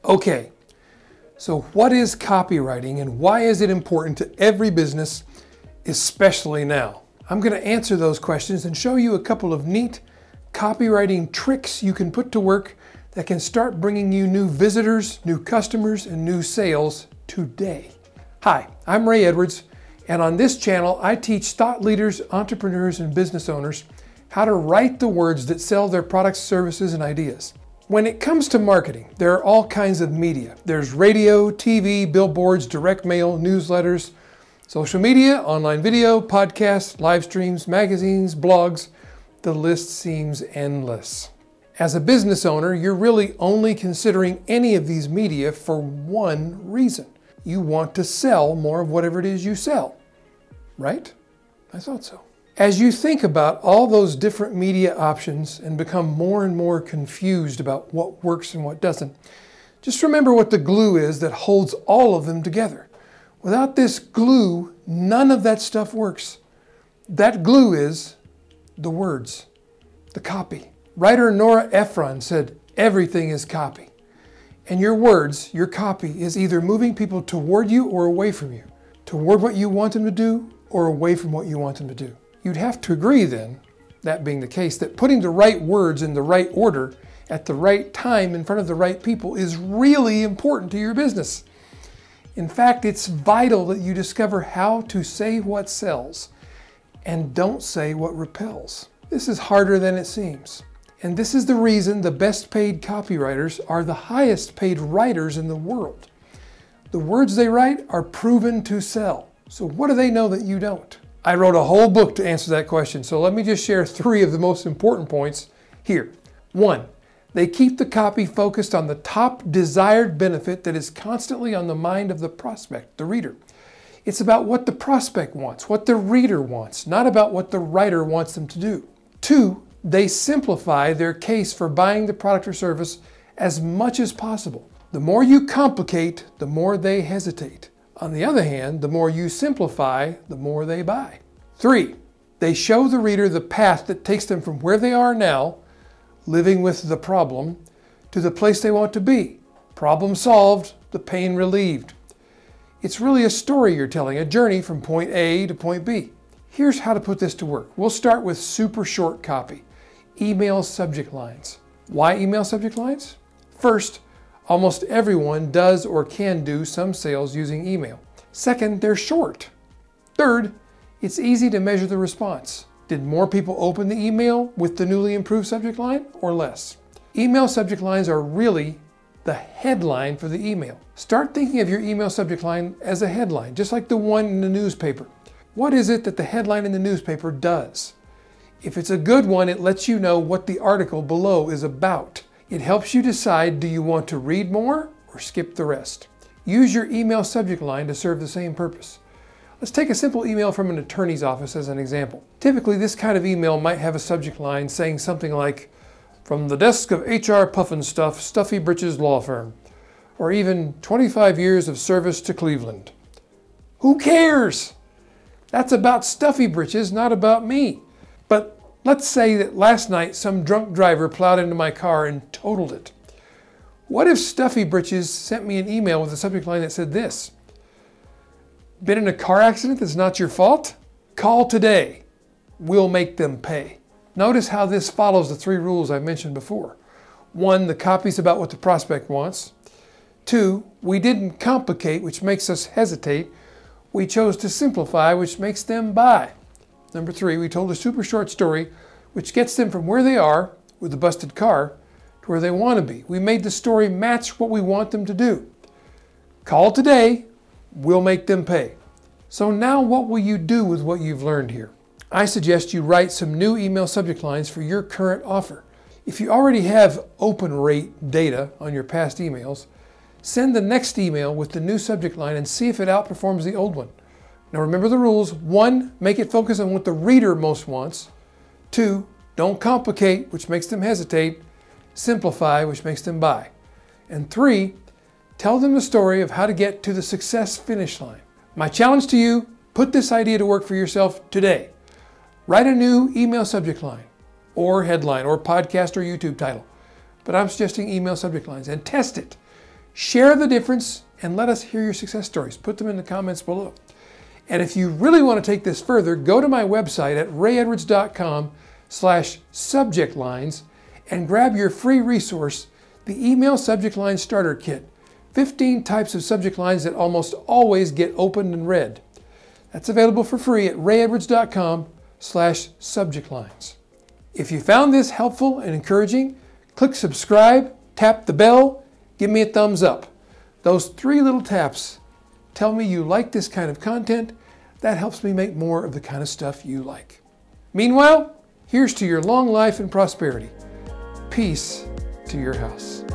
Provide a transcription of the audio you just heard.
Okay, so what is copywriting and why is it important to every business, especially now? I'm going to answer those questions and show you a couple of neat copywriting tricks you can put to work that can start bringing you new visitors, new customers, and new sales today. Hi, I'm Ray Edwards, and on this channel, I teach thought leaders, entrepreneurs, and business owners how to write the words that sell their products, services, and ideas. When it comes to marketing, there are all kinds of media. There's radio, TV, billboards, direct mail, newsletters, social media, online video, podcasts, live streams, magazines, blogs. The list seems endless. As a business owner, you're really only considering any of these media for one reason. You want to sell more of whatever it is you sell, right? I thought so. As you think about all those different media options and become more and more confused about what works and what doesn't, just remember what the glue is that holds all of them together. Without this glue, none of that stuff works. That glue is the words, the copy. Writer Nora Ephron said, "Everything is copy." And your words, your copy, is either moving people toward you or away from you, toward what you want them to do or away from what you want them to do. You'd have to agree then, that being the case, that putting the right words in the right order at the right time in front of the right people is really important to your business. In fact, it's vital that you discover how to say what sells and don't say what repels. This is harder than it seems. And this is the reason the best paid copywriters are the highest paid writers in the world. The words they write are proven to sell. So what do they know that you don't? I wrote a whole book to answer that question, so let me just share 3 of the most important points here. 1, they keep the copy focused on the top desired benefit that is constantly on the mind of the prospect, the reader. It's about what the prospect wants, what the reader wants, not about what the writer wants them to do. 2, they simplify their case for buying the product or service as much as possible. The more you complicate, the more they hesitate. On the other hand, the more you simplify, the more they buy. 3, they show the reader the path that takes them from where they are now, living with the problem, to the place they want to be. Problem solved, the pain relieved. It's really a story you're telling, a journey from point A to point B. Here's how to put this to work. We'll start with super short copy. Email subject lines. Why email subject lines? First, almost everyone does or can do some sales using email. Second, they're short. Third, it's easy to measure the response. Did more people open the email with the newly improved subject line or less? Email subject lines are really the headline for the email. Start thinking of your email subject line as a headline, just like the one in the newspaper. What is it that the headline in the newspaper does? If it's a good one, it lets you know what the article below is about. It helps you decide, do you want to read more or skip the rest? Use your email subject line to serve the same purpose. Let's take a simple email from an attorney's office as an example. Typically, this kind of email might have a subject line saying something like, "From the desk of HR Puffinstuff, Stuffy Britches Law Firm," or even 25 years of service to Cleveland. Who cares? That's about Stuffy Britches, not about me. But let's say that last night some drunk driver plowed into my car and totaled it. What if Stuffy Britches sent me an email with a subject line that said this: "Been in a car accident that's not your fault? Call today. We'll make them pay." Notice how this follows the 3 rules I mentioned before. 1, the copy's about what the prospect wants. 2, we didn't complicate, which makes us hesitate. We chose to simplify, which makes them buy. Number 3, we told a super short story, which gets them from where they are, with a busted car, to where they want to be. We made the story match what we want them to do. Call today, we'll make them pay. So now what will you do with what you've learned here? I suggest you write some new email subject lines for your current offer. If you already have open rate data on your past emails, send the next email with the new subject line and see if it outperforms the old one. Now remember the rules. 1, make it focus on what the reader most wants. 2, don't complicate, which makes them hesitate. Simplify, which makes them buy. And 3, tell them the story of how to get to the success finish line. My challenge to you, put this idea to work for yourself today. Write a new email subject line, or headline, or podcast or YouTube title. But I'm suggesting email subject lines, and test it. Share the difference and let us hear your success stories. Put them in the comments below. And if you really want to take this further, go to my website at rayedwards.com/subjectlines and grab your free resource, the Email Subject Line Starter Kit. 15 types of subject lines that almost always get opened and read. That's available for free at rayedwards.com/subjectlines. If you found this helpful and encouraging, click subscribe, tap the bell, give me a thumbs up. Those 3 little taps tell me you like this kind of content. That helps me make more of the kind of stuff you like. Meanwhile, here's to your long life and prosperity. Peace to your house.